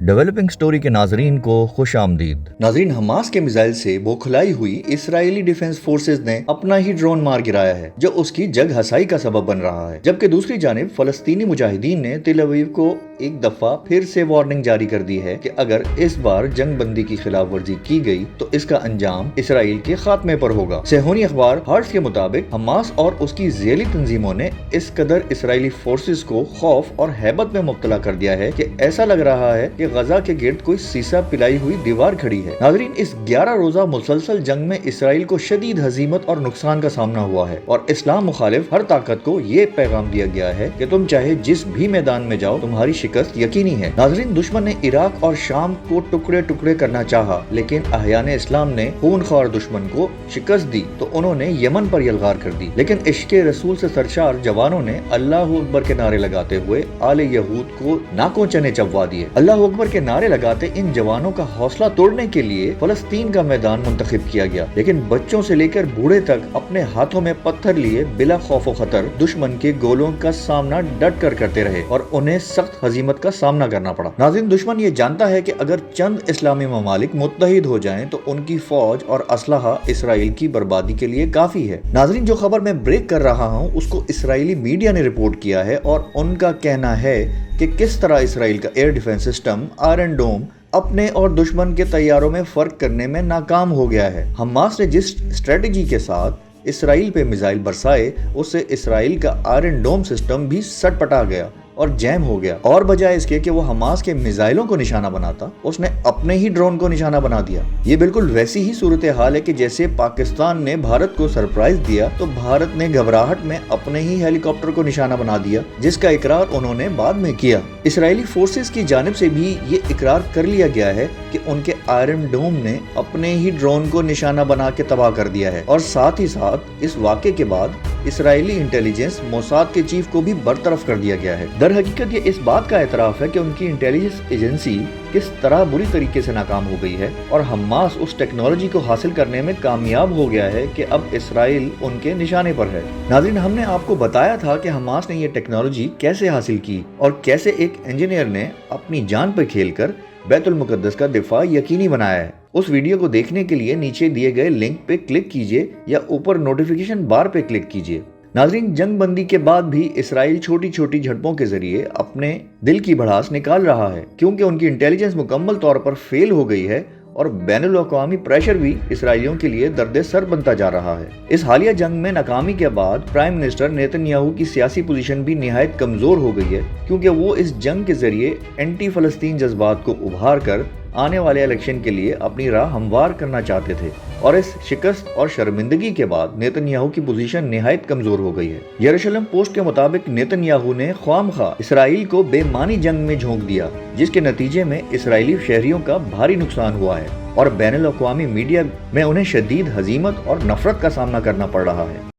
Developing story के नाजरीन को खुश आमदीद। नाजरीन, हमास के मिसाइल से बौखलाई हुई इसराइली डिफेंस फोर्सेज ने अपना ही ड्रोन मार गिराया है, जो उसकी जग हसाई का सबब बन रहा है। जबकि दूसरी जानिब फलस्तीनी मुजाहिदीन ने तेल अवीव को एक दफा फिर से वार्निंग जारी कर दी है कि अगर इस बार जंग बंदी की खिलाफ वर्जी की गई तो इसका अंजाम इसराइल के खात्मे पर होगा। सेहोनी अखबार हार्ट्स के मुताबिक हमास और उसकी ज़ेली तंजीमों ने इस कदर इसराइली फोर्सेज को खौफ और हैबत में मुब्तला कर दिया है कि ऐसा लग रहा है कि गजा के गिर्द कोई सीसा पिलाई हुई दीवार खड़ी है। नाजरीन, इस 11 रोजा मुसलसल जंग में इसराइल को शदीद हजीमत और नुकसान का सामना हुआ है और इस्लाम मुखालिफ हर ताकत को ये पैगाम दिया गया है कि तुम चाहे जिस भी मैदान में जाओ, तुम्हारी शिकस्त यकीनी है। नाजरीन, दुश्मन ने इराक और शाम को टुकड़े टुकड़े करना चाहा, लेकिन अहयान इस्लाम ने खूनख्वार दुश्मन को शिकस्त दी तो उन्होंने यमन पर यलगार कर दी। लेकिन इश्क़े रसूल से सरशार जवानों ने अल्लाह अकबर के नारे लगाते हुए आले यहूद को नाकों चने चबवा दिए। अल्लाह अकबर के नारे लगाते इन जवानों का हौसला तोड़ने के लिए फलस्तीन का मैदान मुंतखब किया गया, लेकिन बच्चों से लेकर बूढ़े तक अपने हाथों में पत्थर लिए बिला खौफ खतर दुश्मन के गोलों का सामना डट कर करते रहे और उन्हें सख्त हजीमत का सामना करना पड़ा। नाज़रीन, दुश्मन ये जानता है कि अगर चंद इस्लामी ममालिक मुत्तहिद हो जाएं तो उनकी फौज और असलहा इसराइल की बर्बादी के लिए काफी है। नाज़रीन, जो खबर मैं ब्रेक कर रहा हूँ उसको इसराइली मीडिया ने रिपोर्ट किया है और उनका कहना है कि किस तरह इसराइल का एयर डिफेंस सिस्टम आयरन डोम अपने और दुश्मन के तैयारों में फर्क करने में नाकाम हो गया है। हमास ने जिस स्ट्रेटजी के साथ इसराइल पे मिसाइल बरसाए उससे इसराइल का आयरन डोम सिस्टम भी सटपटा गया और जैम हो गया, और बजाय इसके कि वो हमास के मिसाइलों को निशाना बनाता, उसने अपने ही ड्रोन को निशाना बना दिया। ये बिल्कुल वैसी ही सूरत हाल है कि जैसे पाकिस्तान ने भारत को सरप्राइज दिया तो भारत ने घबराहट में अपने ही हेलीकॉप्टर को निशाना बना दिया, जिसका इकरार उन्होंने बाद में किया। इसराइली फोर्सेस की जानिब से भी ये इकरार कर लिया गया है कि उनके आयरन डोम ने अपने ही ड्रोन को निशाना बना के तबाह कर दिया है, और साथ ही साथ इस वाक़े के बाद इसराइली इंटेलिजेंस मोसाद के चीफ को भी बरतरफ कर दिया गया है। दर हकीकत ये इस बात का एतराफ है कि उनकी इंटेलिजेंस एजेंसी किस तरह बुरी तरीके से नाकाम हो गई है और हमास उस टेक्नोलॉजी को हासिल करने में कामयाब हो गया है कि अब इसराइल उनके निशाने पर है। नाज़रीन, हमने आपको बताया था कि हमास ने ये टेक्नोलॉजी कैसे हासिल की और कैसे एक इंजीनियर ने अपनी जान पर खेलकर बैतुल मुकद्दस का दिफा यकीनी बनाया है। उस वीडियो को देखने के लिए नीचे दिए गए लिंक पे क्लिक कीजिए या ऊपर नोटिफिकेशन बार पे क्लिक कीजिए। नाजरीन, जंग बंदी के बाद भी इसराइल छोटी छोटी झड़पों के जरिए अपने दिल की भड़ास निकाल रहा है, क्योंकि उनकी इंटेलिजेंस मुकम्मल तौर पर फेल हो गई है और बैनुल अक़वामी प्रेशर भी इसराइलियों के लिए दर्द सर बनता जा रहा है। इस हालिया जंग में नाकामी के बाद प्राइम मिनिस्टर नेतन्याहू की सियासी पोजीशन भी निहायत कमजोर हो गई है, क्योंकि वो इस जंग के जरिए एंटी फलस्तीन जज्बात को उभार कर आने वाले इलेक्शन के लिए अपनी राह हमवार करना चाहते थे, और इस शिकस्त और शर्मिंदगी के बाद नेतन्याहू की पोजीशन निहायत कमजोर हो गई है। यरूशलेम पोस्ट के मुताबिक नेतन्याहू ने ख्वामखा इसराइल को बेमानी जंग में झोंक दिया, जिसके नतीजे में इसराइली शहरियों का भारी नुकसान हुआ है और बैनुल अक़वामी मीडिया में उन्हें शदीद हजीमत और नफरत का सामना करना पड़ रहा है।